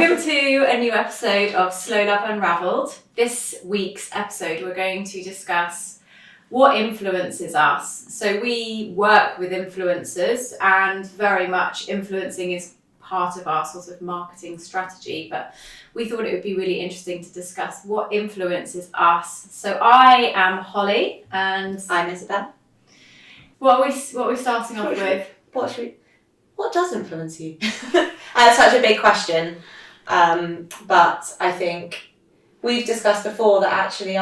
Welcome to a new episode of Love Unravelled. This week's episode we're going to discuss what influences us. So we work with influencers and very much influencing is part of our sort of marketing strategy, but we thought it would be really interesting to discuss what influences us. So I am Holly and I'm Isabel. What are we starting off with? What does influence you? That's such a big question, but I think we've discussed before that actually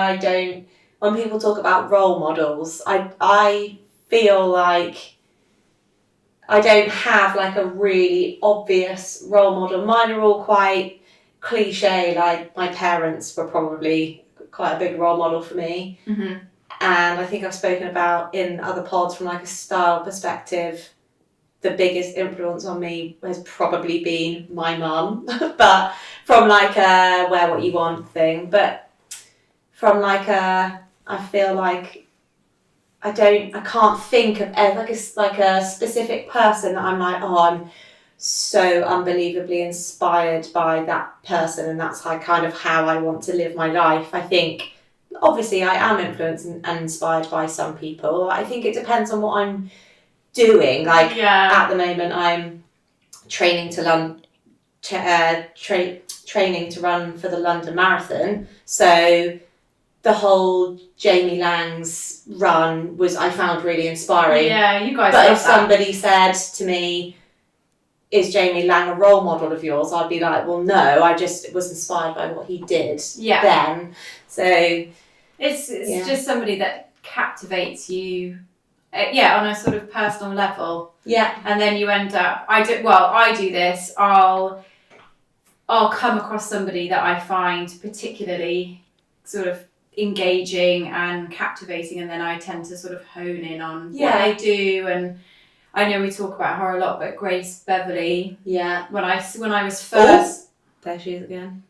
when people talk about role models, I feel like I don't have like a really obvious role model. Mine are all quite cliche, like my parents were probably quite a big role model for me. Mm-hmm. And I think I've spoken about in other pods from like a style perspective, the biggest influence on me has probably been my mum, but from like a wear what you want thing. But from like I feel like I can't think of like a specific person that I'm like, oh, I'm so unbelievably inspired by that person, and that's kind of how I want to live my life. I think obviously I am influenced and inspired by some people. I think it depends on what I'm doing. At the moment I'm training to run for the London Marathon, so the whole Jamie Lang's run I found really inspiring. Yeah, you guys. But if somebody said to me, is Jamie Lang a role model of yours? I'd be like, well, no, I just was inspired by what he did then. So it's just somebody that captivates you, on a sort of personal level. Yeah. And then you end up, I do this, I'll come across somebody that I find particularly sort of engaging and captivating, and then I tend to sort of hone in on what they do. And I know we talk about her a lot, but Grace Beverley. Yeah. When I was first... There she is again.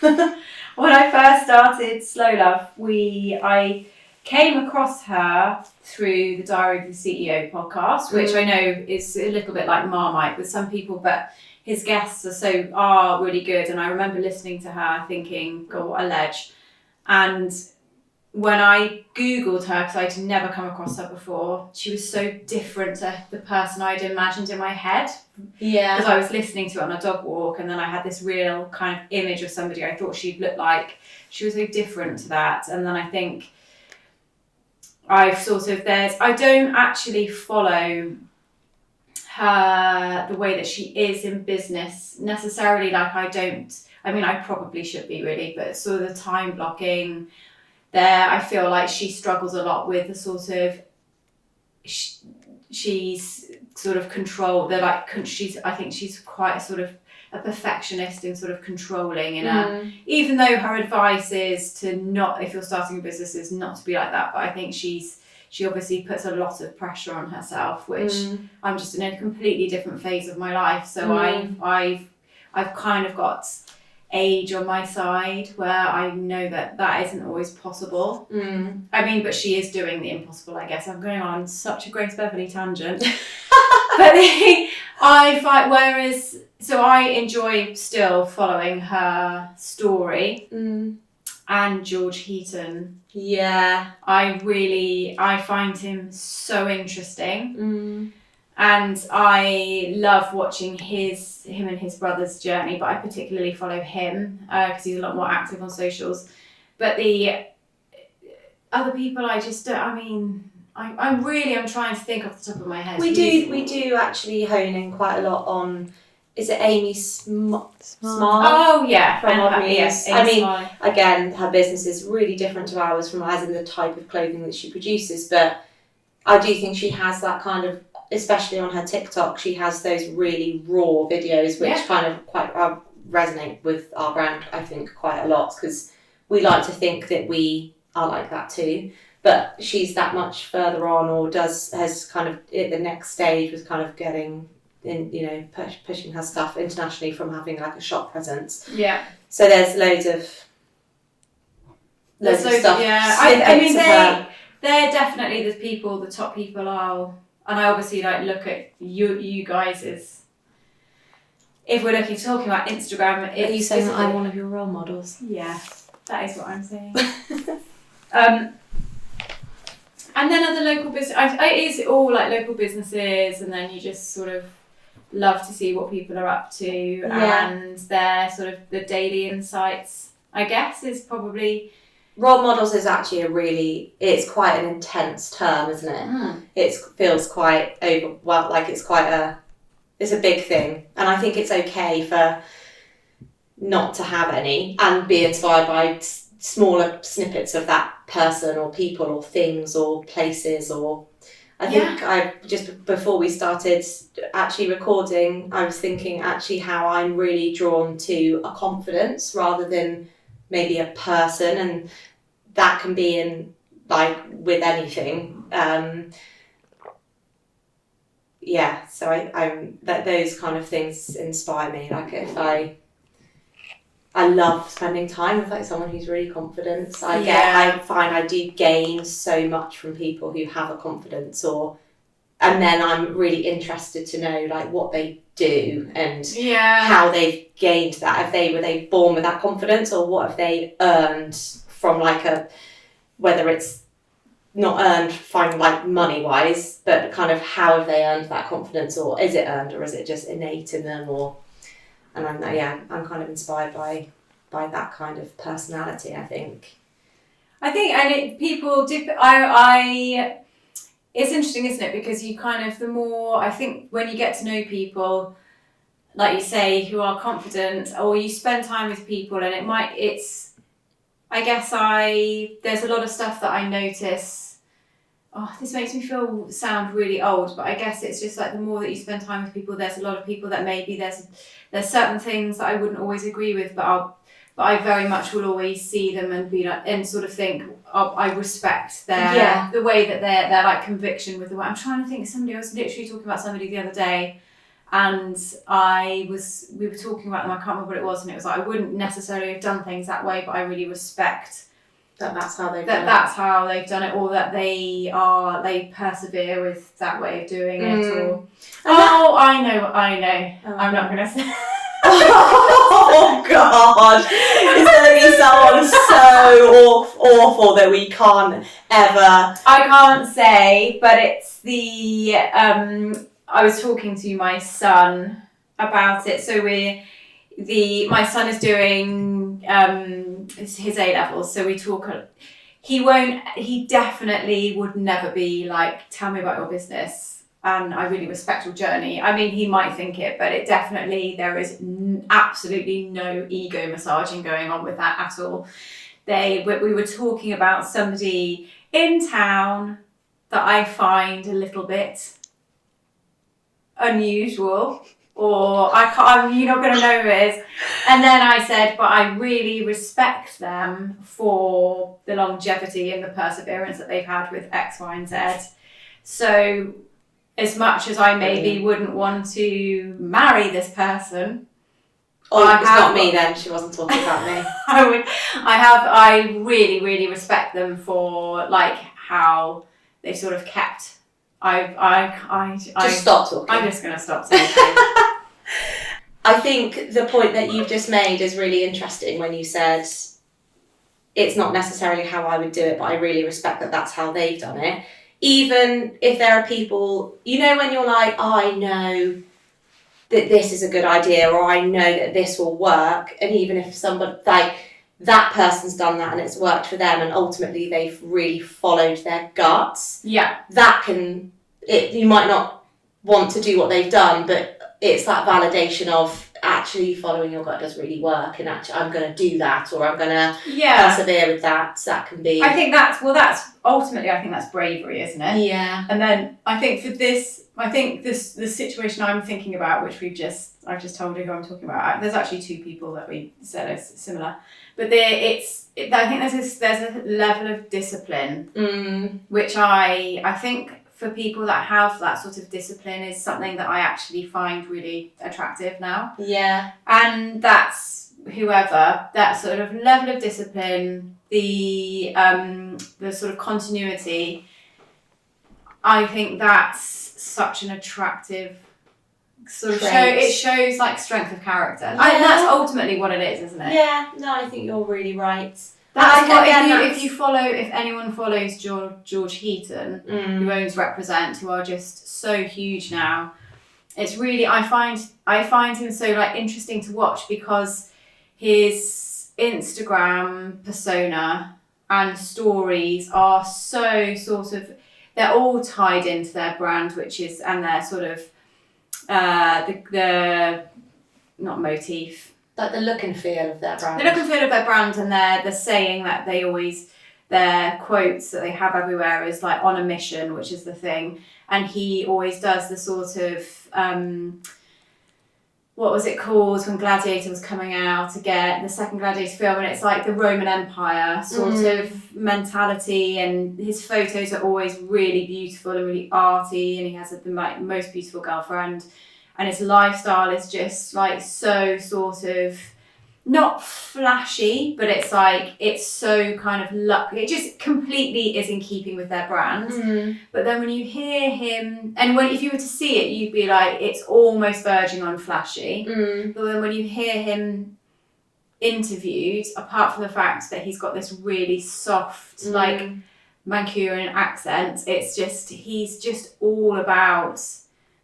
When I first started Slow Love, I came across her through the Diary of the CEO podcast, which I know is a little bit like Marmite with some people, but his guests are really good. And I remember listening to her thinking, God, what a ledge. And when I Googled her, because I'd never come across her before, she was so different to the person I'd imagined in my head. Yeah. Because I was listening to it on a dog walk, and then I had this real kind of image of somebody I thought she'd look like. She was so different to that. And then I think I don't actually follow her the way that she is in business necessarily. I probably should be really, but sort of the time blocking there, I feel like she struggles a lot with the sort of, she's sort of control, I think she's quite a sort of a perfectionist and sort of controlling in her, even though her advice is to not, if you're starting a business, is not to be like that. But I think she obviously puts a lot of pressure on herself, which I'm just in a completely different phase of my life. So I've kind of got age on my side where I know that isn't always possible. But she is doing the impossible, I guess. I'm going on such a Grace Beverley tangent. But I enjoy still following her story. And George Heaton. Yeah. I find him so interesting. And I love watching him and his brother's journey, but I particularly follow him because he's a lot more active on socials. But the other people, I just don't. I'm trying to think off the top of my head. We do actually hone in quite a lot on. Is it Amy Smart? Oh yeah, from Odd News. Yes, again, her business is really different to ours, from as in the type of clothing that she produces. But I do think she has that kind of, especially on her TikTok, she has those really raw videos, which kind of quite resonate with our brand, I think, quite a lot, because we like to think that we are like that too. But she's that much further on, or has kind of at the next stage was kind of getting in, pushing her stuff internationally from having like a shop presence. Yeah. So there's loads of stuff. Yeah, they're definitely the top people are. And I obviously look at you guys' if we're talking about Instagram, Are you saying that I'm one of your role models? Yeah, that is what I'm saying. And then other local business, it is all like local businesses, and then you just sort of love to see what people are up to, and their sort of the daily insights, I guess, is probably... Role models is actually it's quite an intense term, isn't it? It feels quite it's a big thing, and I think it's okay for not to have any and be inspired by smaller snippets of that person or people or things or places. Or I think I just before we started actually recording, I was thinking actually how I'm really drawn to a confidence rather than maybe a person, and that can be in like with anything. So I'm that those kind of things inspire me. Like if I love spending time with like someone who's really confident. I find I do gain so much from people who have a confidence, and then I'm really interested to know like what they do and how they've gained that. Were they born with that confidence, or what have they earned from whether it's not earned from like money wise, but kind of how have they earned that confidence, or is it earned, or is it just innate in them, and I'm kind of inspired by that kind of personality, I think. And people dip. It's interesting, isn't it? Because you kind of, the more, I think when you get to know people, like you say, who are confident, or you spend time with people, and there's a lot of stuff that I notice. Oh, this makes me sound really old, but I guess it's just like the more that you spend time with people, there's a lot of people that maybe there's certain things that I wouldn't always agree with, but I very much will always see them and be like, and sort of think, I respect the way that their like conviction with the way. I'm trying to think of somebody. I was literally talking about somebody the other day, and we were talking about them. I can't remember what it was, and it was like I wouldn't necessarily have done things that way, but I really respect that's how they've done it, or that they persevere with that way of doing it. Or I know. I'm not gonna say. Oh God! It's going to be someone so awful that we can't ever. I can't say, but it's the. I was talking to my son about it. So my son is doing his A levels. So we talk. He definitely would never be like, tell me about your business. And I really respect your journey. I mean, he might think it, but there is absolutely no ego massaging going on with that at all. We were talking about somebody in town that I find a little bit unusual, or you're not going to know who it is. And then I said, but I really respect them for the longevity and the perseverance that they've had with X, Y, and Z. So, as much as I maybe wouldn't want to marry this person. It's not me then, she wasn't talking about me. I really, really respect them for like how they sort of kept. Just stop talking. I'm just going to stop talking. I think the point that you've just made is really interesting when you said it's not necessarily how I would do it, but I really respect that that's how they've done it. Even if there are people, when you're like, I know that this is a good idea, or I know that this will work, and even if somebody, like, that person's done that and it's worked for them, and ultimately they've really followed their guts, you might not want to do what they've done, but it's that validation of actually following your gut does really work, and actually I'm going to do that, or I'm going to persevere with that. So that can be. I think that's ultimately, I think that's bravery, isn't it? Yeah. And then I think the situation I'm thinking about, which I've just told you who I'm talking about. There's actually two people that we said are similar, but I think there's a level of discipline, which I think for people that have that sort of discipline is something that I actually find really attractive now. Yeah. And that's that sort of level of discipline, the sort of continuity. I think that's such an attractive sort of shows like strength of character. And that's ultimately what it is, isn't it? Yeah, no, I think you're really right. That's what, if anyone follows George Heaton, who owns Represent, who are just so huge now, it's really, I find him so like interesting to watch, because his Instagram persona and stories are so sort of, they're all tied into their brand, which is, and their sort of the not motif, like the look and feel of their brand. The look and feel of their brand, and the saying that they always, their quotes that they have everywhere is like on a mission, which is the thing. And he always does the sort of, what was it called when Gladiator was coming out again, the second Gladiator film, and it's like the Roman Empire sort of mentality, and his photos are always really beautiful and really arty, and he has the like most beautiful girlfriend, and his lifestyle is just like so sort of not flashy, but it's like, it's so kind of lucky. It just completely is in keeping with their brand. But then when you hear him, and if you were to see it, you'd be like, it's almost verging on flashy. But then when you hear him interviewed, apart from the fact that he's got this really soft, like Mancunian accent, it's just, he's just all about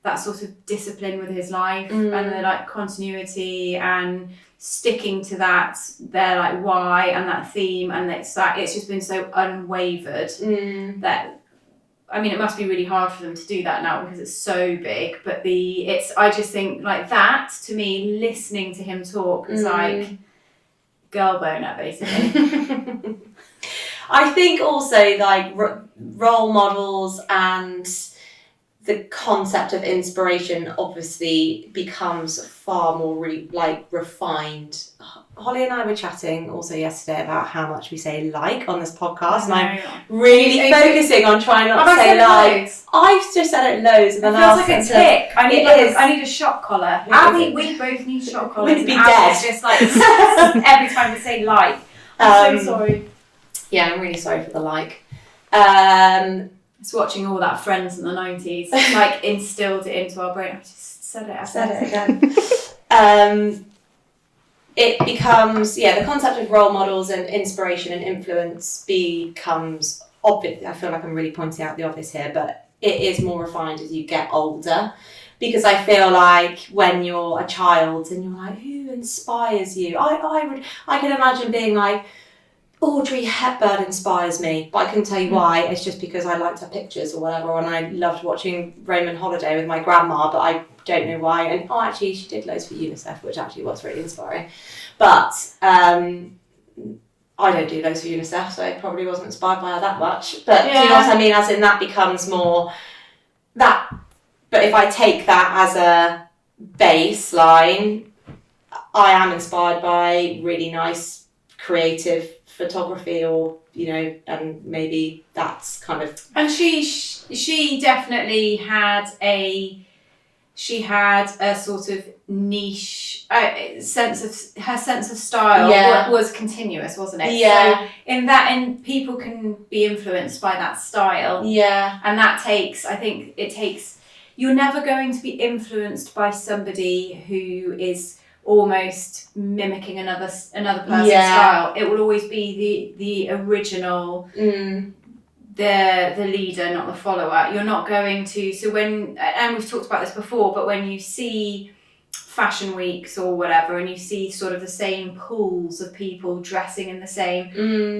that sort of discipline with his life and the like continuity and sticking to that, their like why and that theme, and it's just been so unwavered that, I mean, it must be really hard for them to do that now because it's so big, but I just think like that, to me, listening to him talk is like girl boner, basically. I think also like role models and the concept of inspiration obviously becomes far more refined. Holly and I were chatting also yesterday about how much we say like on this podcast, and I'm really focusing on trying not to say like. I've just said it loads, and then it feels like a tick. I need a shock collar. We both need shock collars. We'd be dead. It's just like every time we say like. I'm so sorry. Yeah, I'm really sorry for the like. It's watching all that Friends in the 90s, like instilled it into our brain. I just said it again. It becomes, the concept of role models and inspiration and influence becomes obvious. I feel like I'm really pointing out the obvious here, but it is more refined as you get older. Because I feel like when you're a child and you're like, who inspires you? I can imagine being like, Audrey Hepburn inspires me, but I couldn't tell you why. It's just because I liked her pictures or whatever, and I loved watching Roman Holiday with my grandma, but I don't know why. And actually, she did loads for UNICEF, which actually was really inspiring. But I don't do loads for UNICEF, so I probably wasn't inspired by her that much. But do you know what I mean? As in, that becomes more that. But if I take that as a baseline, I am inspired by really nice, creative photography, or and maybe that's kind of. And she definitely had a sort of niche sense of style was continuous, wasn't it? So in people can be influenced by that style, and that takes, I think it takes, you're never going to be influenced by somebody who is almost mimicking another person's style. It will always be the original, the leader, not the follower. You're not going to, and we've talked about this before, but when you see fashion weeks or whatever, and you see sort of the same pools of people dressing in the same,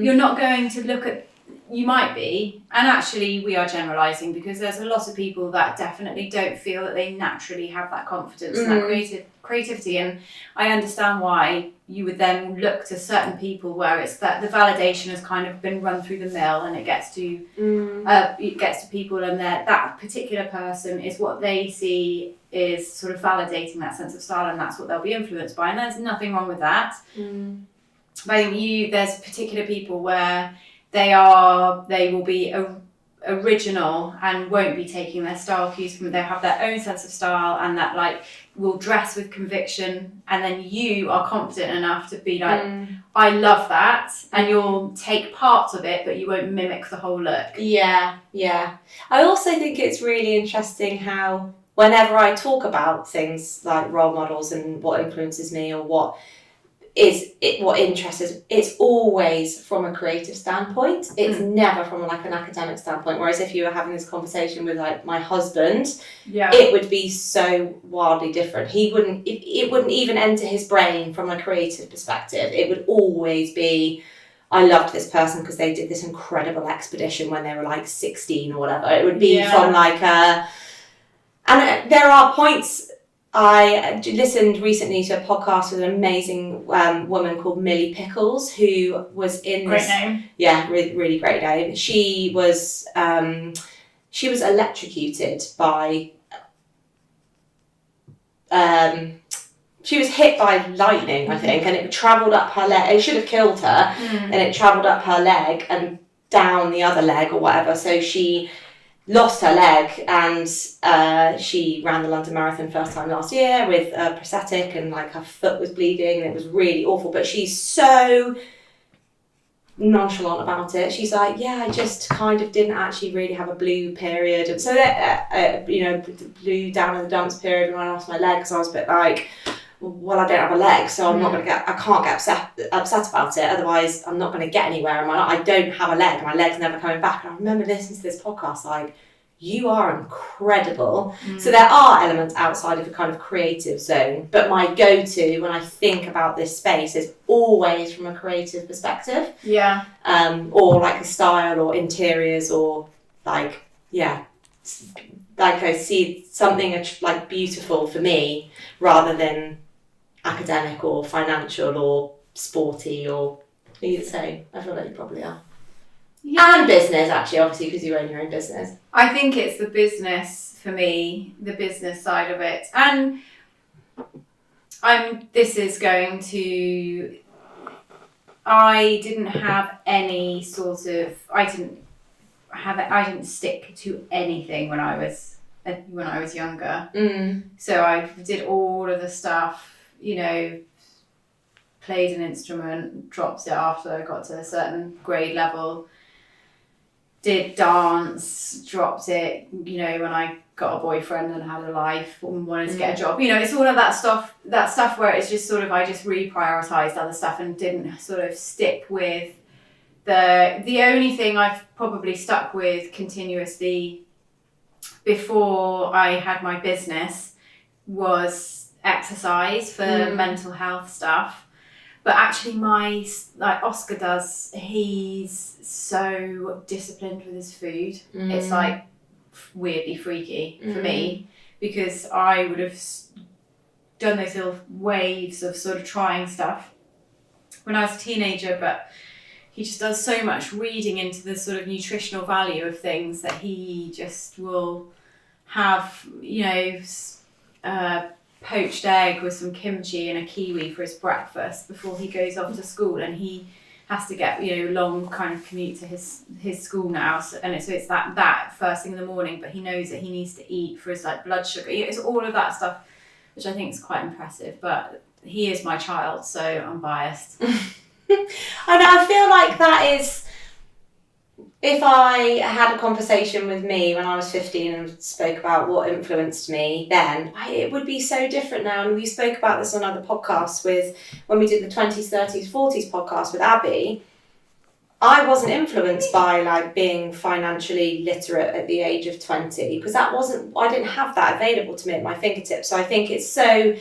you're not going to look at, you might be, and actually we are generalising, because there's a lot of people that definitely don't feel that they naturally have that confidence and that creativity, and I understand why you would then look to certain people where it's that the validation has kind of been run through the mill, and it gets to people, and that particular person is what they see is sort of validating that sense of style, and that's what they'll be influenced by, and there's nothing wrong with that. But I think there's particular people where they will be original and won't be taking their style cues from, they have their own sense of style, and that like will dress with conviction, and then you are confident enough to be like, I love that, and you'll take parts of it, but you won't mimic the whole look. I also think it's really interesting how whenever I talk about things like role models and what influences me or what interests us, it's always from a creative standpoint. It's never from like an academic standpoint. Whereas if you were having this conversation with like my husband, it would be so wildly different. It wouldn't even enter his brain from a creative perspective. It would always be, I loved this person because they did this incredible expedition when they were like 16 or whatever. It would be from like and there are points. I listened recently to a podcast with an amazing woman called Millie Pickles, who was in Great name. Yeah, really, really great name. She was electrocuted by she was hit by lightning, I think, and it travelled up her leg. It should have killed her, and it travelled up her leg and down the other leg or whatever. So she lost her leg, and she ran the London Marathon first time last year with a prosthetic, and like her foot was bleeding, and it was really awful. But she's so nonchalant about it. She's like, I just kind of didn't actually really have a blue period, and so that blue down in the dumps period when I lost my leg, because I was a bit like, well, I don't have a leg, so I can't get upset about it, otherwise I'm not going to get anywhere in my life. I don't have a leg, my leg's never coming back. And I remember listening to this podcast like, you are incredible. So there are elements outside of a kind of creative zone, but my go-to when I think about this space is always from a creative perspective. Or like a style or interiors, or like I see something like beautiful for me rather than academic or financial or sporty, or are you the same? I feel like you probably are. And business, actually, obviously, because you own your own business. I think it's the business for me, the business side of it. And I didn't have any sort of, I didn't stick to anything when I was younger. So I did all of the stuff, played an instrument, dropped it after I got to a certain grade level, did dance, dropped it, when I got a boyfriend and had a life and wanted to get a job. It's all of that stuff where it's just sort of, I just reprioritized other stuff and didn't sort of stick with the only thing I've probably stuck with continuously before I had my business was exercise for mental health stuff. But actually Oscar he's so disciplined with his food. It's like weirdly freaky for me, because I would have done those little waves of sort of trying stuff when I was a teenager, but he just does so much reading into the sort of nutritional value of things that he just will have, poached egg with some kimchi and a kiwi for his breakfast before he goes off to school, and he has to get long kind of commute to his school now, so it's that first thing in the morning, but he knows that he needs to eat for his like blood sugar. It's all of that stuff, which I think is quite impressive, but he is my child, so I'm biased. I feel like that is, if I had a conversation with me when I was 15 and spoke about what influenced me then, it would be so different now. And we spoke about this on other podcasts when we did the 20s, 30s, 40s podcast with Abby. I wasn't influenced by like being financially literate at the age of 20, because I didn't have that available to me at my fingertips. So I think it's so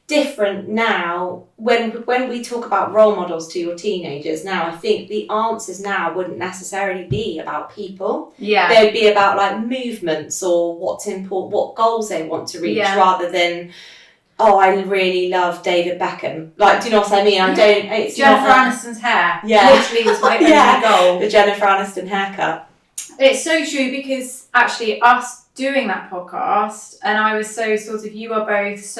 different now when we talk about role models to your teenagers now. I think the answers now wouldn't necessarily be about people. They'd be about like movements or what's important, what goals they want to reach, rather than, I really love David Beckham. Like, do you know what I mean? It's Jennifer Aniston's hair literally was my only goal. The Jennifer Aniston haircut. It's so true, because actually us doing that podcast, and I was so sort of, you are both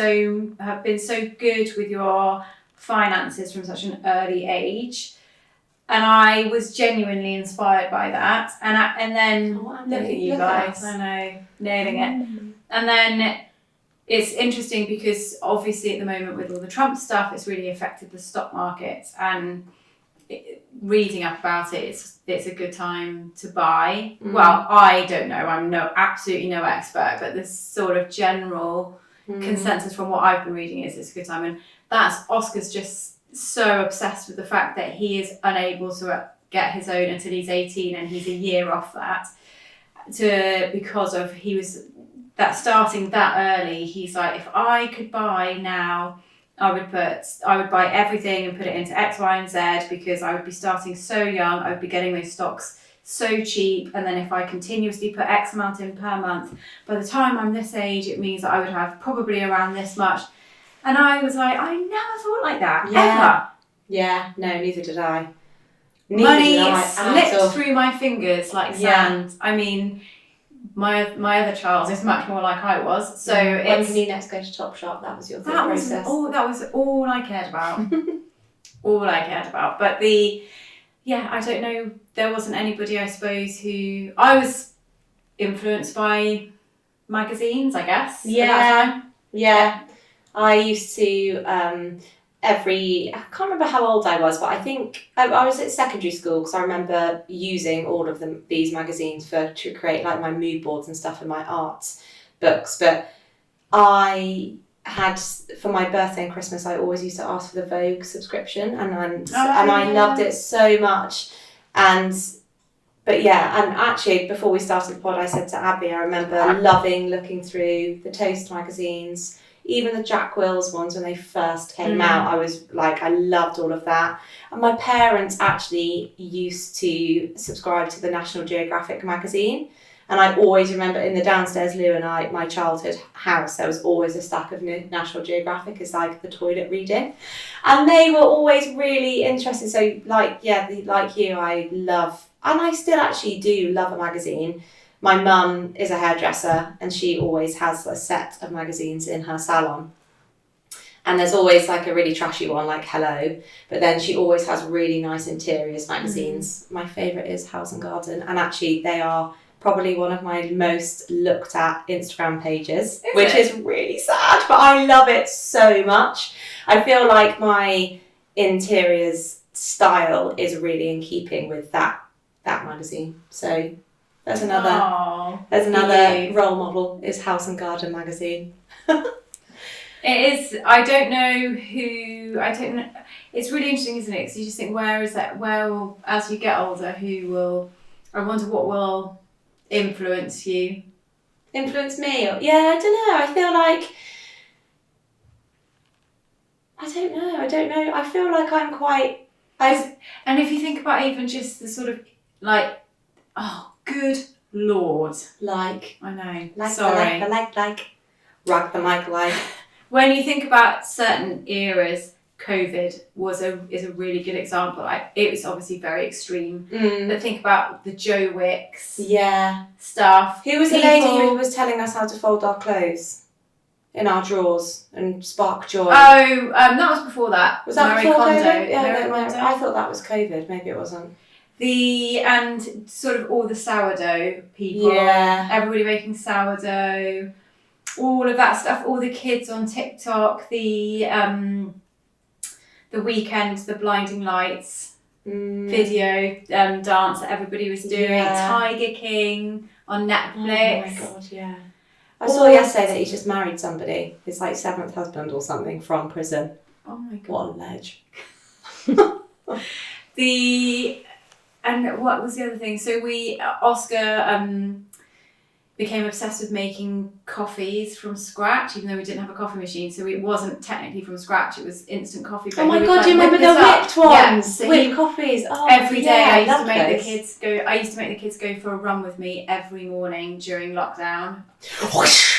have been so good with your finances from such an early age, and I was genuinely inspired by that, and then look at you guys, I know, nailing it. And then it's interesting because obviously at the moment with all the Trump stuff, it's really affected the stock market, and reading up about it, it's a good time to buy. Well, I don't know, I'm absolutely no expert, but this sort of general consensus from what I've been reading is it's a good time. And that's Oscar's just so obsessed with the fact that he is unable to get his own until he's 18, and he's a year off that because of he was that starting that early. He's like, if I could buy now, I would buy everything and put it into X, Y, and Z, because I would be starting so young. I would be getting those stocks so cheap, and then if I continuously put X amount in per month, by the time I'm this age, it means that I would have probably around this much. And I was like, I never thought like that, ever. Yeah, no, neither did I. Money slipped through my fingers like sand. I mean, my other child is much more like I was. So when can you next go to Topshop? That was your thought process. That was all I cared about. All I cared about. But I don't know. There wasn't anybody, I suppose, who I was influenced by magazines, I guess. Yeah. At that time. Yeah. I used to I can't remember how old I was, but I think I was at secondary school, because I remember using all of these magazines to create like my mood boards and stuff in my arts books. But I had, for my birthday and Christmas, I always used to ask for the Vogue subscription, and I loved it so much. And actually, before we started the pod, I said to Abby, I remember loving looking through the Toast magazines, even the Jack Wills ones when they first came out. I was like, I loved all of that. And my parents actually used to subscribe to the National Geographic magazine. And I always remember in the downstairs loo and my childhood house, there was always a stack of National Geographic as like the toilet reading. And they were always really interested. So like you, I love, and I still actually do love a magazine. My mum is a hairdresser, and she always has a set of magazines in her salon. And there's always like a really trashy one like Hello, but then she always has really nice interiors magazines. My favourite is House and Garden, and actually they are probably one of my most looked at Instagram pages, which is really sad, but I love it so much. I feel like my interiors style is really in keeping with that magazine. So there's another role model, is House and Garden magazine. It is. I don't know. It's really interesting, isn't it? Because you just think, where as you get older, I wonder what will influence you. Influence me? Yeah, I don't know. I feel like, I don't know. I feel like I'm quite... And if you think about even just the sort of like, oh, good Lord. Like. I know. Sorry. Rug the mic like. When you think about certain eras, COVID is a really good example. Like, it was obviously very extreme. But think about the Joe Wicks stuff. Who was the lady who was telling us how to fold our clothes in our drawers and spark joy? Oh, that was before that. Was that Marie before Kondo. COVID? Yeah, Marie Kondo. I thought that was COVID. Maybe it wasn't. And sort of all the sourdough people. Yeah. Everybody making sourdough. All of that stuff. All the kids on TikTok. The Weekend, the Blinding Lights video dance that everybody was doing. Tiger King on Netflix. Oh my god, yeah. I saw yesterday that he just married somebody. His like 7th husband or something from prison. Oh my god. What a ledge. And what was the other thing? So Oscar became obsessed with making coffees from scratch, even though we didn't have a coffee machine. So it wasn't technically from scratch, it was instant coffee. Oh my god, do you remember the whipped ones? Yeah, so whipped coffees. Oh, every day I used to make the kids go for a run with me every morning during lockdown.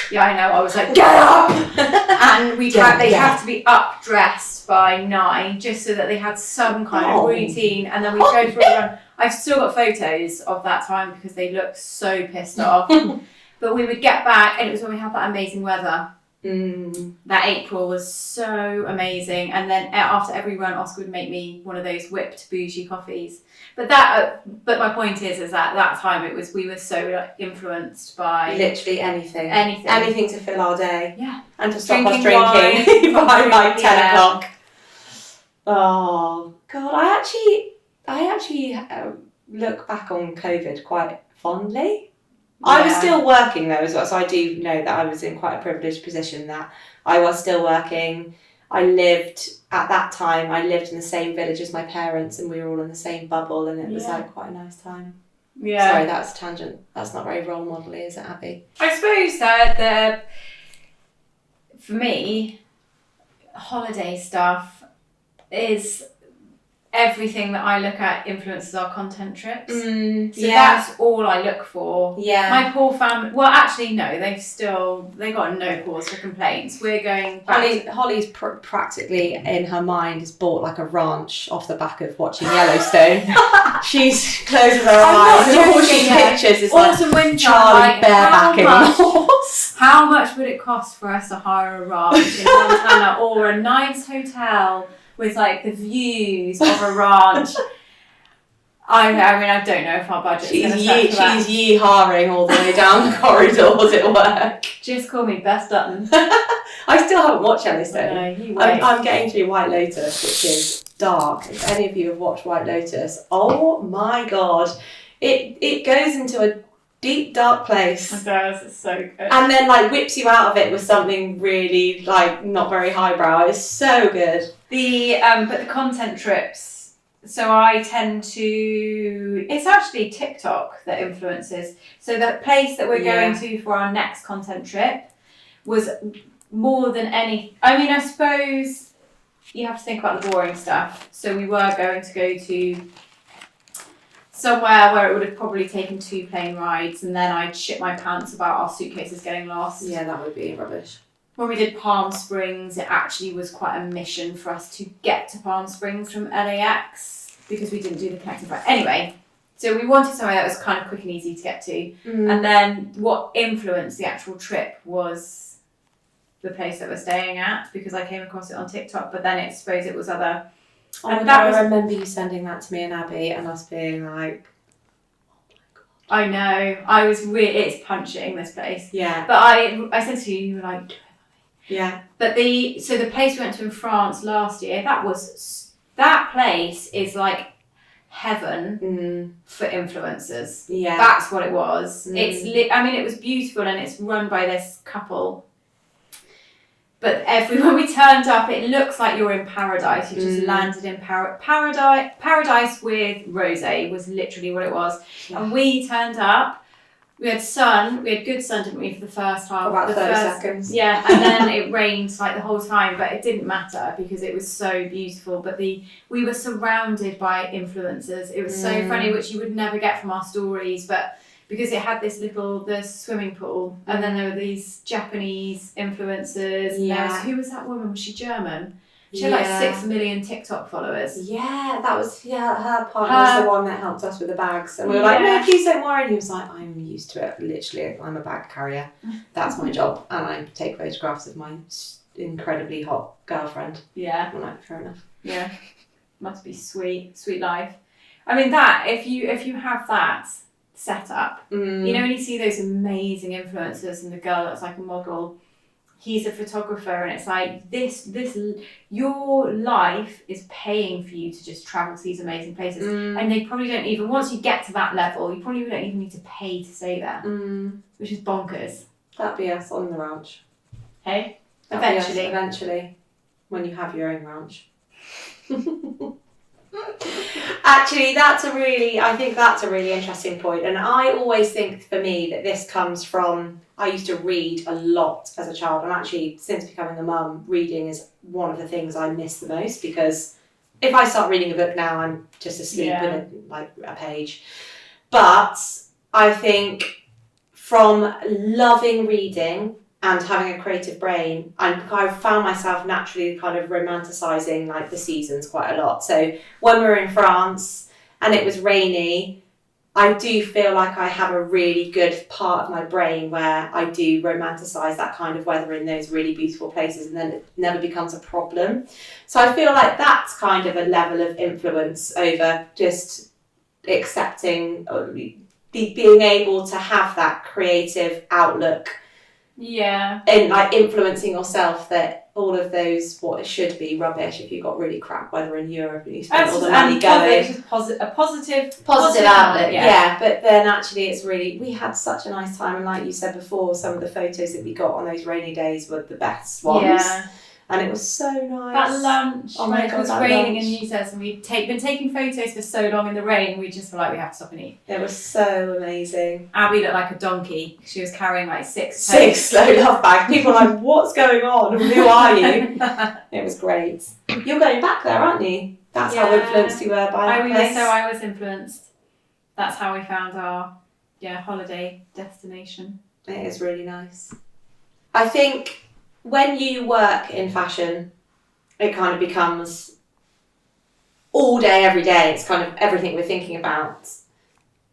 Yeah, I know. I was like, get up! And they have to be up dressed by 9 just so that they had some kind of routine, and then we'd go for a run. I've still got photos of that time because they look so pissed off. But we would get back, and it was when we had that amazing weather. That April was so amazing. And then after every run, Oscar would make me one of those whipped bougie coffees. But my point is that time we were so influenced by literally anything to fill our day. Yeah, and to stop us drinking by like 10 o'clock. Oh god, I actually look back on COVID quite fondly. Yeah. I was still working though as well, so I do know that I was in quite a privileged position that I was still working. I lived in the same village as my parents, and we were all in the same bubble, and it was like quite a nice time. Yeah. Sorry, that's a tangent. That's not very role model-y, is it, Abby? I suppose that for me, holiday stuff is everything that I look at influences our content trips. So that's all I look for. Yeah. My poor family. Well, actually, no. They got no cause for complaints. We're going back. Holly's practically in her mind has bought like a ranch off the back of watching Yellowstone. She's closing her eyes. And all she pictures is autumn, winter, Charlie barebacking on a horse. How much would it cost for us to hire a ranch in Montana or a nice hotel with like the views of a ranch? I mean, I don't know if our budget's going to stretch for that. She's yee-hawing all the way down the corridors at work. Just call me Bess Dutton. I still haven't watched Yellowstone. No, you wait. I'm getting through White Lotus, which is dark. If any of you have watched White Lotus, oh my god, it goes into a deep dark place. It does. It's so good. And then like whips you out of it with something really like not very highbrow. It's so good. But the content trips. So I tend to. It's actually TikTok that influences. So the place that we're going to for our next content trip was more than any. I mean, I suppose you have to think about the boring stuff. So we were going to go to somewhere where it would have probably taken 2 plane rides, and then I'd shit my pants about our suitcases getting lost. Yeah, that would be rubbish. When we did Palm Springs, it actually was quite a mission for us to get to Palm Springs from LAX because we didn't do the connecting flight. Anyway, so we wanted somewhere that was kind of quick and easy to get to. And then what influenced the actual trip was the place that we're staying at, because I came across it on TikTok, but then I suppose it was other... I remember you sending that to me and Abby and us being like, oh my god. I know. I was really... It's punching, this place. Yeah. But I said to you were like... Yeah. But the place we went to in France last year, that place is like heaven for influencers. Yeah. That's what it was. It was beautiful, and it's run by this couple. But when we turned up, it looks like you're in paradise. You just landed in paradise. Paradise with rosé was literally what it was. Yeah. And we turned up. We had good sun, didn't we, for the first half? About 30 seconds. Yeah, and then it rained like the whole time, but it didn't matter because it was so beautiful. But we were surrounded by influencers. It was so funny, which you would never get from our stories, but because it had the swimming pool, and then there were these Japanese influencers. Yeah. Who was that woman? Was she German? She had like 6 million TikTok followers. Yeah, her partner was the one that helped us with the bags. And we were like, no, please don't worry. And he was like, I'm used to it. Literally, I'm a bag carrier. That's my job. And I take photographs of my incredibly hot girlfriend. Yeah. I'm like, fair enough. Yeah. Must be sweet life. I mean, that, if you have that set up, you know, when you see those amazing influencers and the girl that's like a model, he's a photographer, and it's like this your life is paying for you to just travel to these amazing places, and they probably don't even, once you get to that level, you probably don't even need to pay to stay there, which is bonkers. That'd be us on the ranch. Hey, eventually, when you have your own ranch. Actually, I think that's a really interesting point, and I always think for me that this comes from, I used to read a lot as a child, and actually since becoming a mum, reading is one of the things I miss the most, because if I start reading a book now, I'm just asleep in a page. But I think from loving reading and having a creative brain, I've found myself naturally kind of romanticising like the seasons quite a lot. So when we were in France and it was rainy, I do feel like I have a really good part of my brain where I do romanticise that kind of weather in those really beautiful places, and then it never becomes a problem. So I feel like that's kind of a level of influence over just accepting, being able to have that creative outlook. Yeah. And like influencing yourself, that all of those what it should be rubbish if you got really crap weather in Europe and you spent all the money going. It's just a positive outlet, yeah. But then actually it's really, we had such a nice time, and like you said before, some of the photos that we got on those rainy days were the best ones. Yeah. And it was so nice. That lunch, oh my when God, it was that raining lunch. in Newcastle, and we'd been taking photos for so long in the rain, we just were like, we have to stop and eat. It was so amazing. Abby looked like a donkey. She was carrying like six slow love bags. People were like, what's going on? Who are you? It was great. You're going back there, aren't you? That's how influenced you were by that place. I was influenced. That's how we found our holiday destination. It is really nice. I think when you work in fashion, it kind of becomes all day, every day. It's kind of everything we're thinking about.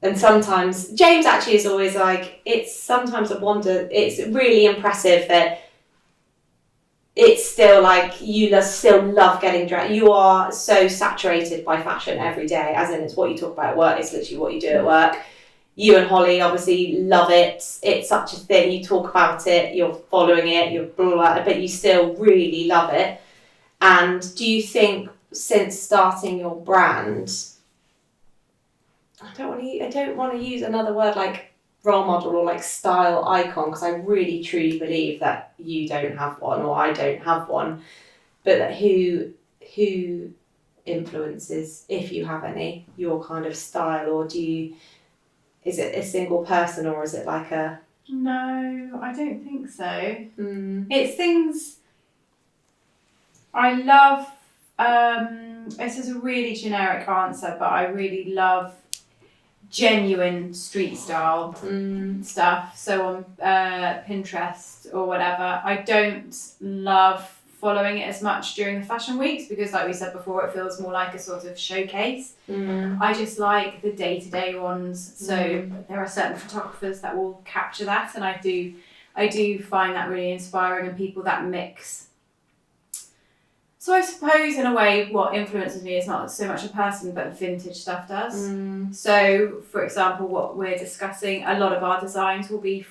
And sometimes, James actually is always like, it's sometimes a wonder, it's really impressive that it's still like, you still love getting dressed. You are so saturated by fashion every day, as in it's what you talk about at work, it's literally what you do at work. You and Holly obviously love it. It's such a thing. You talk about it, you're following it, you're blah, blah, but you still really love it. And do you think since starting your brand, I don't want to use another word like role model or like style icon, because I really truly believe that you don't have one or I don't have one, but that who influences, if you have any, your kind of style, or is it a single person or is it like a... No, I don't think so. It's things I love. This is a really generic answer, but I really love genuine street style stuff. So on Pinterest or whatever, I don't love following it as much during the fashion weeks because, like we said before, it feels more like a sort of showcase. I just like the day-to-day ones. So there are certain photographers that will capture that, and I do find that really inspiring, and people that mix. So I suppose in a way what influences me is not so much a person, but vintage stuff does. So for example, what we're discussing, a lot of our designs will be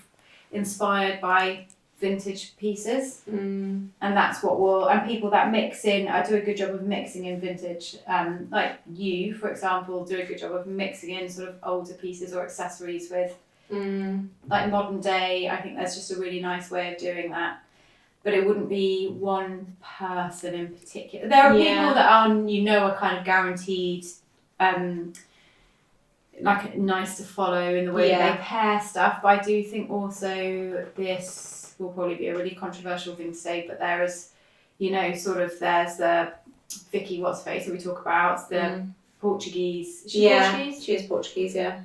inspired by vintage pieces. And that's what and people that mix in, I do a good job of mixing in vintage. Like you, for example, do a good job of mixing in sort of older pieces or accessories with like modern day. I think that's just a really nice way of doing that. But it wouldn't be one person in particular. There are people that are kind of guaranteed, like nice to follow in the way they pair stuff. But I do think also this will probably be a really controversial thing to say, but there is, there's the Vicky what's-face that we talk about, the Portuguese. Portuguese? She is Portuguese, yeah.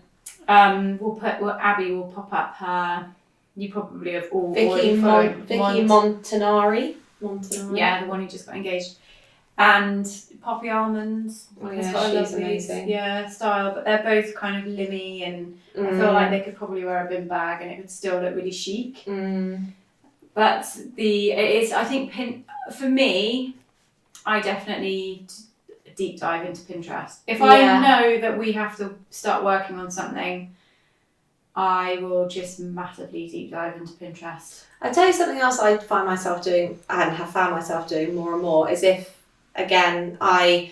Abby will pop up her. You probably have all Vicky Montanari. Yeah, the one who just got engaged. And Poppy Almonds. Oh yeah, she's amazing. Yeah, style. But they're both kind of limmy, and I feel like they could probably wear a bin bag and it would still look really chic. But I think for me, I definitely deep dive into Pinterest. If I know that we have to start working on something, I will just massively deep dive into Pinterest. I'll tell you something else I find myself doing and have found myself doing more and more is if, again, I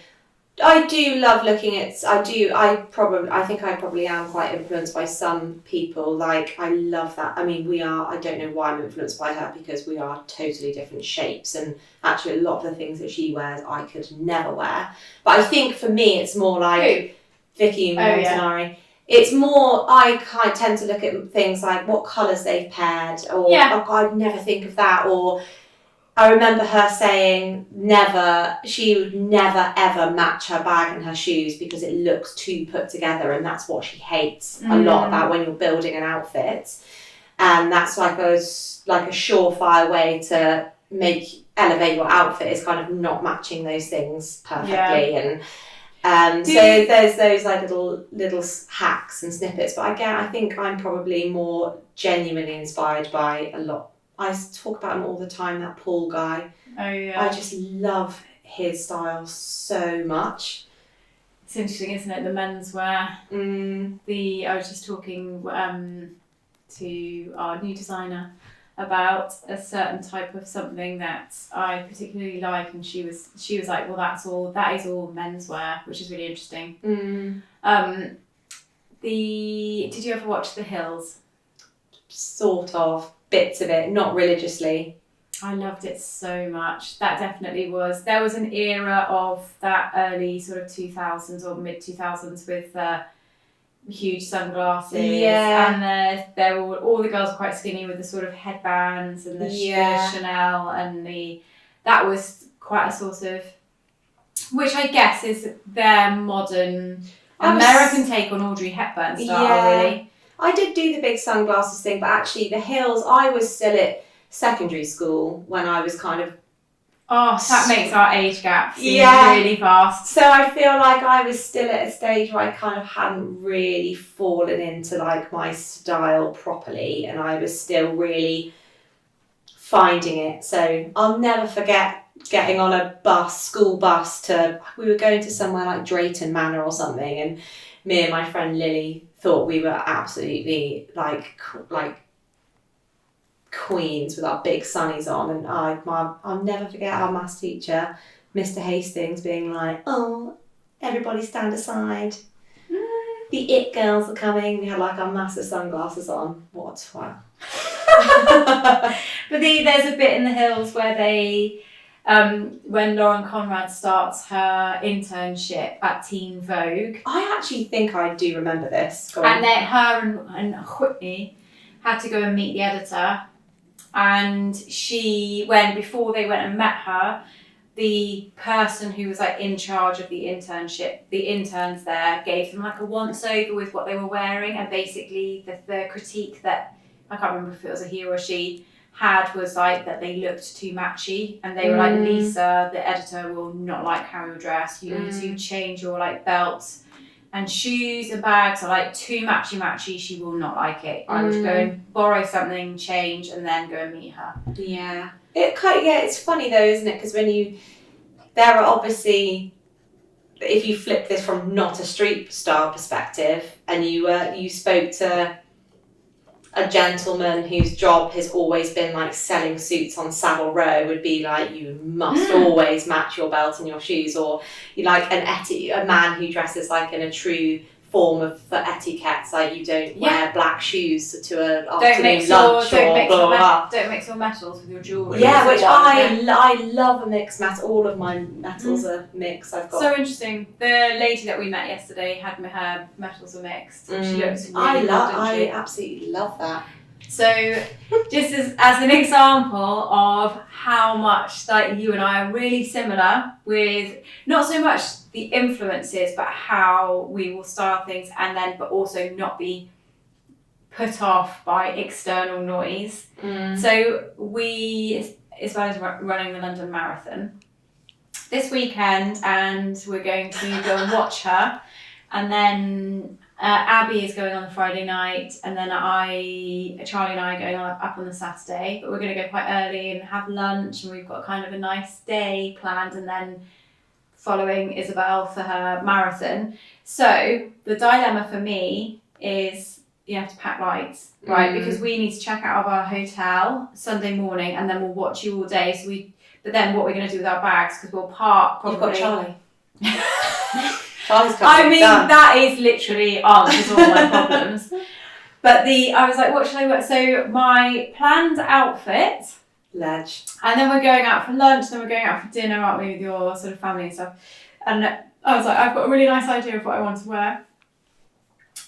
do love looking at, I think I probably am quite influenced by some people. Like, I love that. I mean, I don't know why I'm influenced by her because we are totally different shapes, and actually a lot of the things that she wears I could never wear. But I think for me it's more like Vicky Montanari. Yeah. It's more, I kind of tend to look at things like what colours they've paired, or I'd never think of that. Or I remember her saying she would never ever match her bag and her shoes because it looks too put together, and that's what she hates a lot about when you're building an outfit. And that's like a surefire way to elevate your outfit is kind of not matching those things perfectly. And so there's those like little hacks and snippets, but I think I'm probably more genuinely inspired by a lot. I talk about him all the time, that Paul guy. Oh yeah. I just love his style so much. It's interesting, isn't it? The menswear. I was just talking to our new designer about a certain type of something that I particularly like, and she was like, well, that is all menswear, which is really interesting. Did you ever watch The Hills? Sort of, bits of it, not religiously. I loved it so much. That definitely was. There was an era of that early sort of 2000s or mid 2000s with huge sunglasses. Yeah. And there were all the girls quite skinny with the sort of headbands and the Chanel and that was quite a sort of, which I guess is their modern American take on Audrey Hepburn style, really. I did do the big sunglasses thing, but actually The Hills, I was still at secondary school when I was kind of... Oh, that makes our age gap seem really vast. So I feel like I was still at a stage where I kind of hadn't really fallen into like my style properly, and I was still really finding it. So I'll never forget getting on a school bus we were going to somewhere like Drayton Manor or something, and me and my friend Lily thought we were absolutely like queens with our big sunnies on, and I'll never forget our maths teacher, Mr. Hastings, being like, "Oh, everybody stand aside. The it girls are coming." We had like our massive sunglasses on. What a twat. But there's a bit in The Hills where they, when Lauren Conrad starts her internship at Teen Vogue. I actually think I do remember this. And then her and Whitney had to go and meet the editor. And before they went and met her, the person who was like in charge of the internship, the interns there, gave them like a once over with what they were wearing, and basically the critique that, I can't remember if it was a he or a she, had was like that they looked too matchy, and they were like, Lisa, the editor will not like how you're dressed. You need to change your like belts and shoes and bags are like too matchy. She will not like it. I would go and borrow something, change, and then go and meet her. Yeah. It's funny though, isn't it? Because there are obviously, if you flip this from not a street style perspective, and you spoke to a gentleman whose job has always been like selling suits on Savile Row, would be like, you must always match your belt and your shoes, or you like a man who dresses like in a true form of etiquette, like you don't wear black shoes to an afternoon lunch or blah blah. Don't mix your metals with your jewellery. Yeah, which I love a mixed metal. All of my metals are mixed. I've got. So interesting. The lady that we met yesterday had her metals are mixed. She looks really I absolutely love that. So, just as an example of how much like you and I are really similar with not so much the influences, but how we will style things, and then but also not be put off by external noise. So we, as well as running the London Marathon this weekend, and we're going to go and watch her, and then Abby is going on the Friday night, and then Charlie and I are going up on the Saturday, but we're going to go quite early and have lunch, and we've got kind of a nice day planned, and then following Isabel for her marathon. So the dilemma for me is you have to pack lights, right? Because we need to check out of our hotel Sunday morning, and then we'll watch you all day. But then what we're going to do with our bags, because we'll park probably. You've got Charlie. I mean, that is literally answers all my problems. But I was like, what should I wear? So my planned outfit. Ledge. And then we're going out for lunch, then we're going out for dinner, aren't we, with your sort of family and stuff. And I was like, I've got a really nice idea of what I want to wear.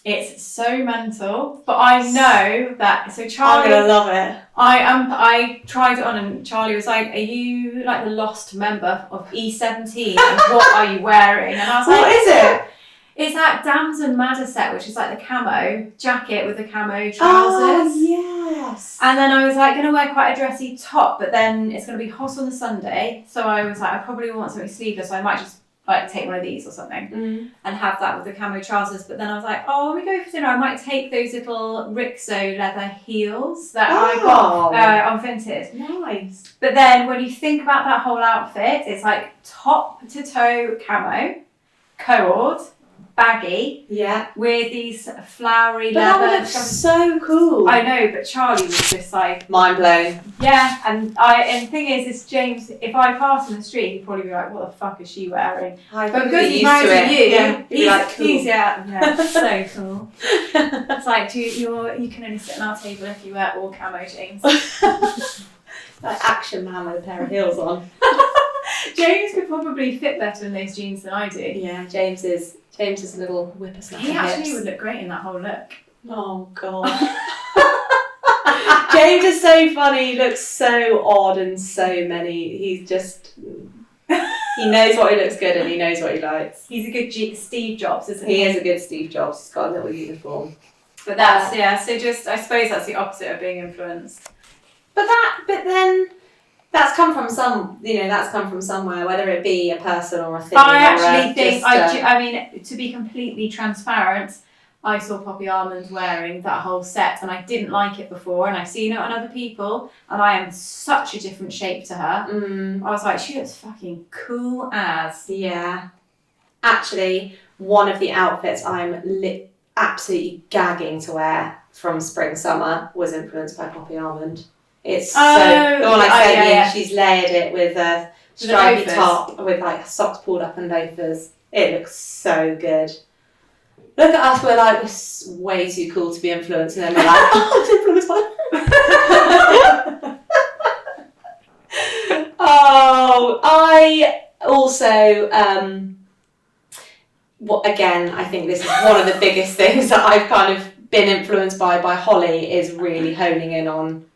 It's so mental, but I know that. So Charlie, I'm gonna love it. I tried it on, and Charlie was like, "Are you like the lost member of E17? And what are you wearing?" And I was like, "What is it?" It's that Damson Madder set, which is like the camo jacket with the camo trousers. Oh yes. And then I was like, gonna wear quite a dressy top, but then it's gonna be hot on the Sunday, so I was like, I probably want something sleeveless, so I might just like take one of these or something and have that with the camo trousers. But then I was like, oh, when we go for dinner, I might take those little Rixo leather heels that I got on Vinted. Nice. But then when you think about that whole outfit, it's like top to toe camo, cord, baggy Yeah. with these flowery But that leather. would look so cool. I know, but Charlie was just like, mind blown. yeah. And the thing is James, if I pass in the street, he'd probably be like, what the fuck is she wearing? But because he's married to you, yeah, he's like, cool. yeah, so cool. It's like, you can only sit at our table if you wear all camo, James. Like Action Man with a pair of heels on. James could probably fit better in those jeans than I do. Yeah, James is a little whippersnapper. He actually would look great in that whole look. Oh god. James is so funny. He looks so odd in so many. He's just. He knows what he looks good and he knows what he likes. He's a good Steve Jobs, isn't he? He is a good Steve Jobs. He's got a little uniform. But that's so just I suppose that's the opposite of being influenced. But then that's come from somewhere, whether it be a person or a thing. I actually think I mean, to be completely transparent, I saw Poppy Almond wearing that whole set and I didn't like it before, and I've seen it on other people and I am such a different shape to her. I was like, she looks fucking cool as. Yeah. Actually, one of the outfits I'm absolutely gagging to wear from spring summer was influenced by Poppy Almond. It's the one I said, she's layered it with a stripy top with like socks pulled up and loafers. It looks so good. Look at us, we're way too cool to be influenced, and then we're like, oh, it's influenced by. Oh, I also, again, I think this is one of the biggest things that I've kind of been influenced by Holly, is really honing in on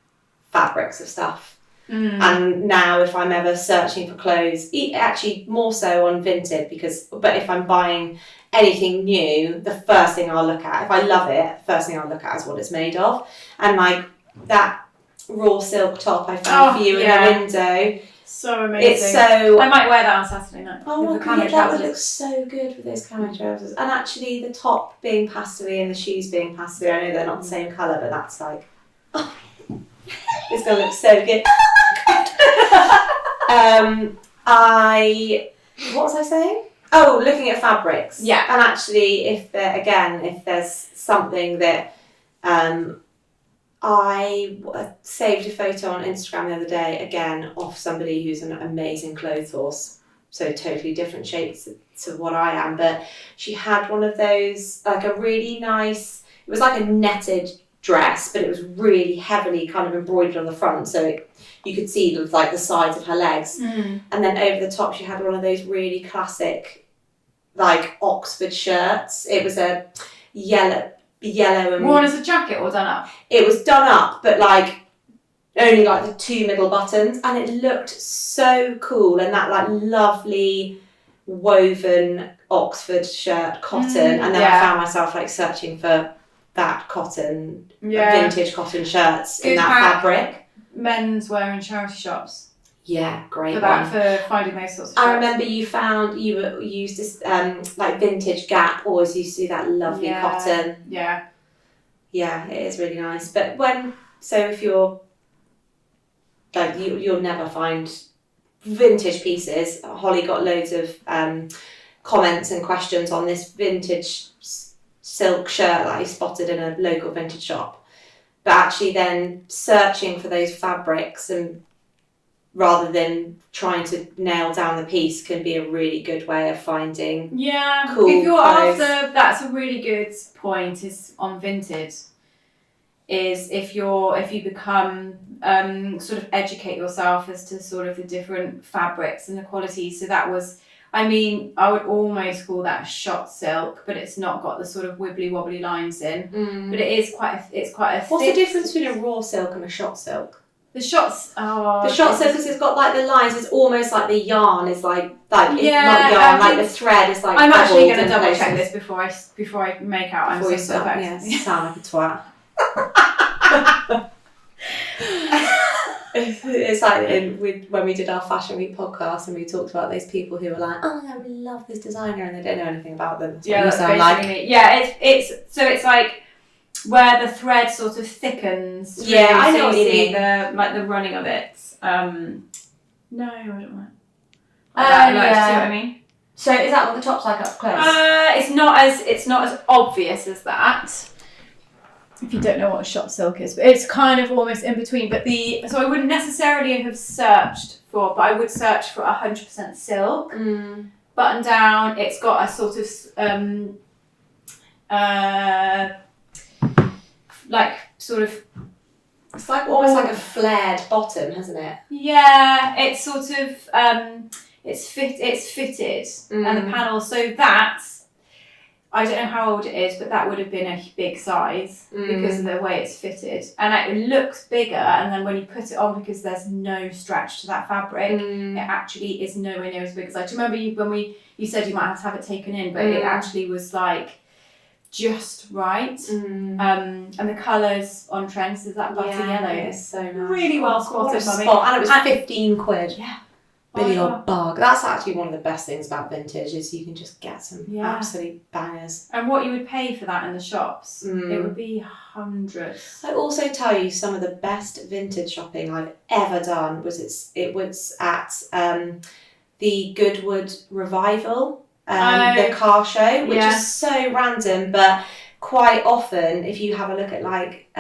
fabrics of stuff. And now if I'm ever searching for clothes, actually more so on Vinted, but if I'm buying anything new, the first thing I'll look at, if I love it, the first thing I'll look at is what it's made of. And like that raw silk top I found for you in the window. So amazing. It's so... I might wear that on Saturday night. Oh my god, that would look so good with those camo trousers. And actually the top being pastel-y and the shoes being pastel-y, I know they're not the same colour, but that's like... Oh, it's going to look so good. What was I saying? Oh, looking at fabrics. Yeah. And actually, if there's something that I saved a photo on Instagram the other day, again, of somebody who's an amazing clothes horse. So totally different shapes to what I am. But she had one of those, like a really nice, it was like a netted dress, but it was really heavily kind of embroidered on the front. So you could see like the sides of her legs. And then over the top, she had one of those really classic, like Oxford shirts. It was a yellow and worn as a jacket or done up? It was done up, but like only like the two middle buttons, and it looked so cool. And that like lovely woven Oxford shirt, cotton, and then I found myself like searching for that cotton, vintage cotton shirts in that fabric. Men's wear in charity shops. Yeah, great for finding those sorts of shirts. I remember you used this like vintage Gap, always used to do that lovely cotton. Yeah. Yeah, it is really nice. But if you're like you'll never find vintage pieces. Holly got loads of comments and questions on this vintage silk shirt that I spotted in a local vintage shop. But actually then searching for those fabrics, and rather than trying to nail down the piece, can be a really good way of finding cool if you're clothes. after, that's a really good point, is on Vinted, is if you become sort of educate yourself as to sort of the different fabrics and the qualities. So that was, I mean, I would almost call that shot silk, but it's not got the sort of wibbly wobbly lines in. But it is quite a What's the difference between a raw silk and a shot silk? The shot silk is it's got like the lines. It's almost like the yarn is like it's not yarn. Like the thread is like. I'm actually going to double check this before I make out. I'm so perfect. Yes, sound like a twat. It's like when we did our Fashion Week podcast and we talked about those people who were like, oh, I love this designer, and they don't know anything about them. That's basically me. Yeah, it's like where the thread sort of thickens. Yeah, I know what you mean. The running of it. No, I don't want. Yeah. Do you see what I mean? So is that what the top's like up close? It's not as obvious as that. If you don't know what a shot silk is, but it's kind of almost in between. But so I wouldn't necessarily have searched for, but I would search for 100% silk, button down. It's got a sort of it's like almost like a flared bottom, hasn't it? Yeah, it's sort of it's fitted and the panel. So that's, I don't know how old it is, but that would have been a big size because of the way it's fitted, and it looks bigger. And then when you put it on, because there's no stretch to that fabric, it actually is nowhere near as big as. I remember when you said you might have it taken in, but it actually was like just right. And the colours on trends is that butty yellow. It's so nice. Really well spotted, mummy. And it was 15 quid. Yeah. Billy old bug. That's actually one of the best things about vintage, is you can just get some absolute bangers. And what you would pay for that in the shops, it would be hundreds. I also tell you, some of the best vintage shopping I've ever done was at the Goodwood Revival, the car show, which is so random, but quite often if you have a look at like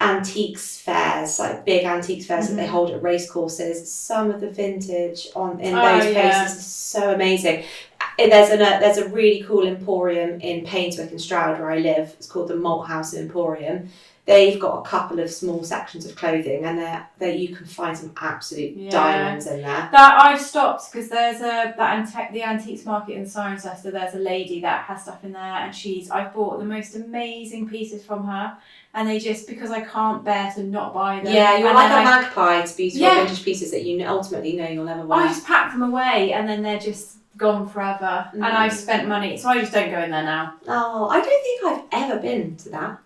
antiques fairs, like big antiques fairs that they hold at race courses, some of the vintage in those places is so amazing. There's a really cool emporium in Painswick and Stroud where I live. It's called the Malt House Emporium. They've got a couple of small sections of clothing, and there you can find some absolute diamonds in there. That I've stopped because there's the antiques market in Cirencester. There's a lady that has stuff in there, and I've bought the most amazing pieces from her, and they just, because I can't bear to not buy them. Yeah, you're like a magpie to beautiful vintage pieces that you ultimately know you'll never wear. I just pack them away, and then they're just gone forever, and I've spent money, so I just don't go in there now. Oh, I don't think I've ever been to that.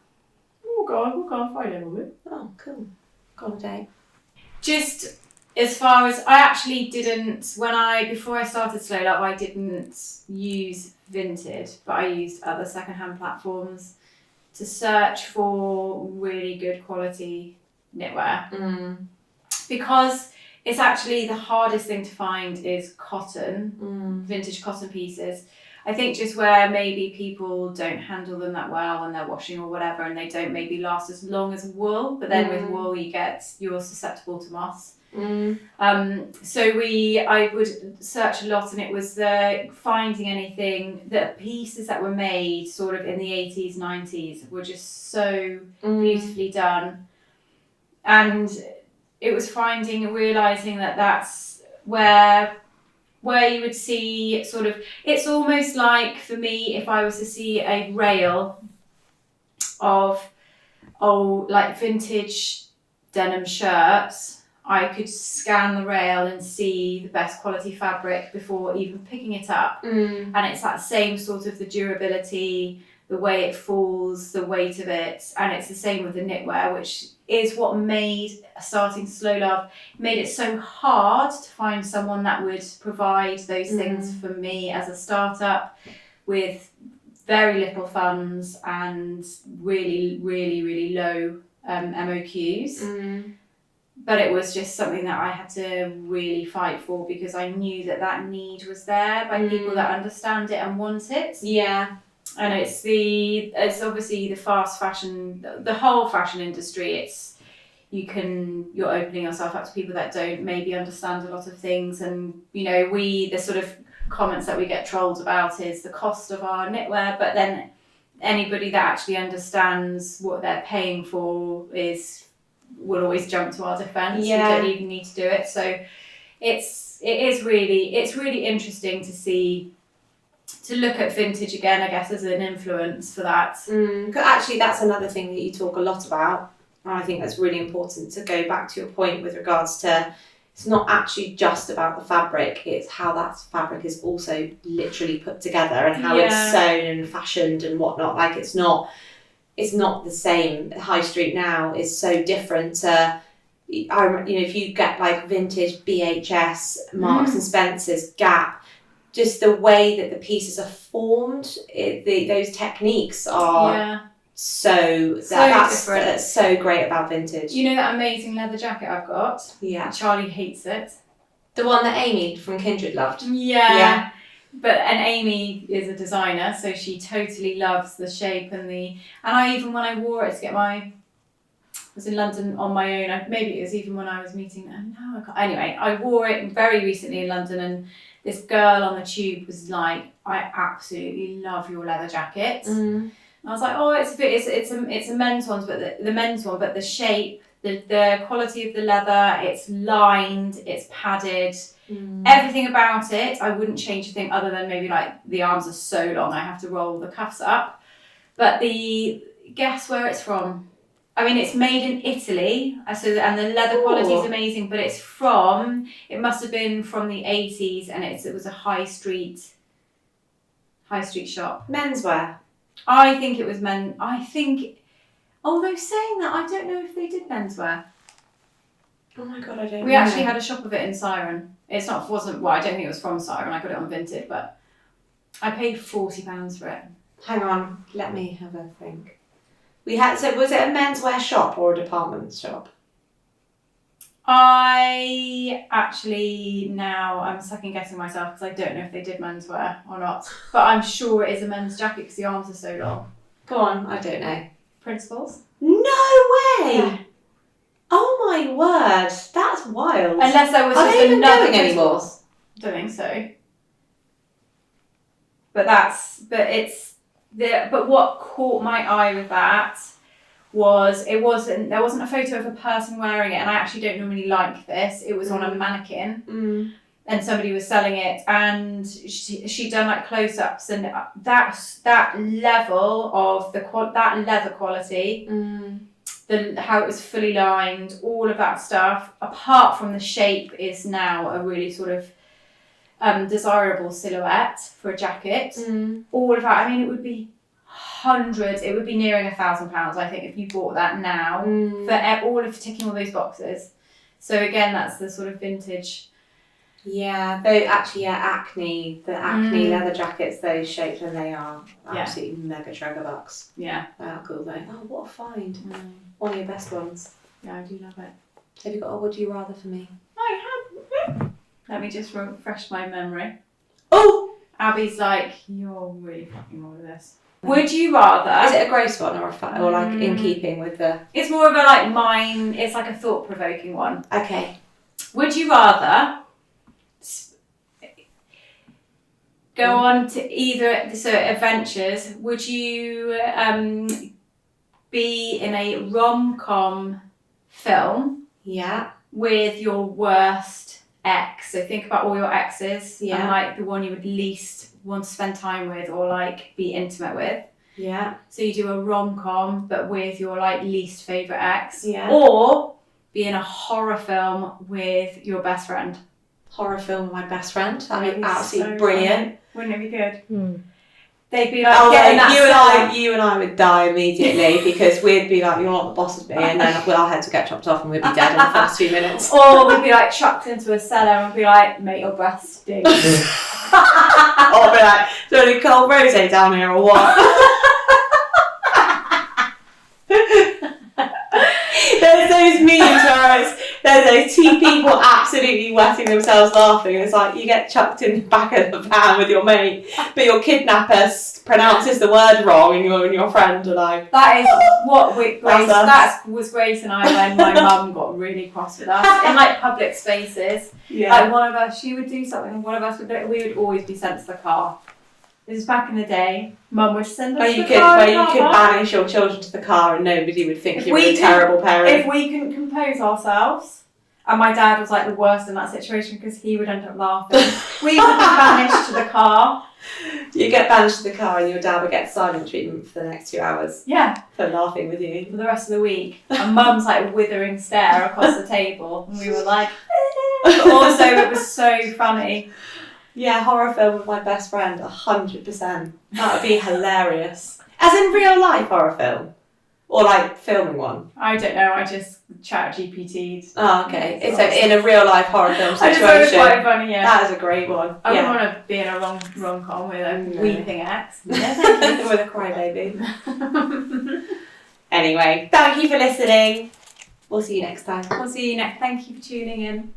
We'll go on Friday, will we? Oh, cool. Go on a day. Just as far as, I actually didn't, before I started Slow Love, I didn't use Vinted, but I used other secondhand platforms to search for really good quality knitwear. Because it's actually the hardest thing to find is cotton, vintage cotton pieces. I think just where maybe people don't handle them that well when they're washing or whatever, and they don't maybe last as long as wool, but then with wool you're susceptible to moss. So I would search a lot, and it was finding anything, the pieces that were made sort of in the 80s, 90s were just so beautifully done. And it was realising that that's where you would see sort of, it's almost like for me, if I was to see a rail of like vintage denim shirts, I could scan the rail and see the best quality fabric before even picking it up. And it's that same sort of the durability, the way it falls, the weight of it. And it's the same with the knitwear, which is what made starting Slow Love, made it so hard to find someone that would provide those things for me as a startup with very little funds and really, really, really low MOQs. But it was just something that I had to really fight for, because I knew that need was there by people that understand it and want it. Yeah. And it's obviously the fast fashion, the whole fashion industry. You're opening yourself up to people that don't maybe understand a lot of things, and the sort of comments that we get trolled about is the cost of our knitwear, but then anybody that actually understands what they're paying for will always jump to our defence. Yeah. You don't even need to do it. So it's really interesting to look at vintage again, I guess, as an influence for that. Actually, that's another thing that you talk a lot about. And I think that's really important to go back to your point with regards to, it's not actually just about the fabric, it's how that fabric is also literally put together and how it's sewn and fashioned and whatnot. Like it's not the same. High Street now is so different to, if you get like vintage BHS, Marks and Spencer's, Gap, just the way that the pieces are formed, those techniques are that's so great about vintage. You know that amazing leather jacket I've got? Yeah. Charlie hates it. The one that Amy from Kindred loved. Yeah. and Amy is a designer, so she totally loves the shape and I even when I wore it to get I was in London on my own. Maybe it was even when I was meeting. No, I can't. Anyway, I wore it very recently in London, and this girl on the tube was like, "I absolutely love your leather jacket." And I was like, "Oh, it's a men's one, but the men's one, but the shape, the quality of the leather, it's lined, it's padded, everything about it. I wouldn't change a thing other than maybe like the arms are so long, I have to roll the cuffs up. But guess where it's from." I mean, it's made in Italy, and the leather quality is amazing, but it must have been from the 80s, and it was a high street shop. Menswear? I think it was although saying that, I don't know if they did menswear. Oh my God, I don't know. We actually had a shop of it in Siren. I don't think it was from Siren, I got it on Vinted, but I paid £40 for it. Hang on, let me have a think. Was it a menswear shop or a department shop? I'm second guessing myself because I don't know if they did menswear or not. But I'm sure it is a men's jacket because the arms are so long. Go on, I don't know. Principles? No way! Yeah. Oh my word, that's wild. Unless there was Are just they even another going anymore? Don't think so. But what caught my eye with that was there wasn't a photo of a person wearing it, and I actually don't normally like this. It was on a mannequin, and somebody was selling it, and she'd done like close-ups, and that level of that leather quality, how it was fully lined, all of that stuff, apart from the shape, is now a really sort of desirable silhouette for a jacket. All of that, I mean, it would be nearing £1,000, I think, if you bought that now, for ticking all those boxes. So again, that's the sort of vintage. Yeah, the Acne leather jackets, those shapes, and they are absolutely mega treasure bucks. Yeah. They are cool though. Oh, what a find. One of your best ones. Yeah, I do love it. Have you got a would you rather for me? I have. Let me just refresh my memory. Oh! Abby's like, you're really fucking all of this. Would you rather... Is it a gross one or like in keeping with the... It's more of a like mine, it's like a thought-provoking one. Okay. Would you rather go on to adventures, would you be in a rom-com film with your worst ex? So think about all your exes and like the one you would least want to spend time with or like be intimate with. Yeah. So you do a rom-com but with your like least favourite ex. Yeah. Or be in a horror film with your best friend. Horror film with my best friend. That'd be absolutely so brilliant. Funny. Wouldn't it be good? Hmm. They'd be like, you and I would die immediately because we'd be like, you're not the boss of me, and then our heads would get chopped off and we'd be dead in the first 2 minutes. Or we'd be like chucked into a cellar and be like, mate, your breath stinks. Or I'd be like, is there any cold rosé down here or what? There's those memes where there's those two people absolutely wetting themselves laughing. It's like you get chucked in the back of the van with your mate, but your kidnapper pronounces the word wrong, and you and your friend are like... That is what that was Grace and I when my mum got really cross with us in like public spaces. Yeah. Like one of us, she would do something, and one of us we would always be sent to the car. This was back in the day. Mum would send us to the car. Where you could banish your children to the car and nobody would think you were a terrible parent. If we couldn't compose ourselves, and my dad was like the worst in that situation because he would end up laughing, we would be banished to the car. You get banished to the car and your dad would get silent treatment for the next 2 hours. Yeah. For laughing with you. For the rest of the week. And Mum's like withering stare across the table. And we were like, but also it was so funny. Yeah, horror film with my best friend, 100%. That would be hilarious. As in real life horror film? Or like filming one? I don't know, I just chat GPT'd. Oh, okay. So in a real life horror film situation. I just thought it was quite funny, yeah. That is a great one. I wouldn't want to be in a rom-com with a weeping ex. No, thank you. With a crybaby. Anyway, thank you for listening. We'll see you next time. Thank you for tuning in.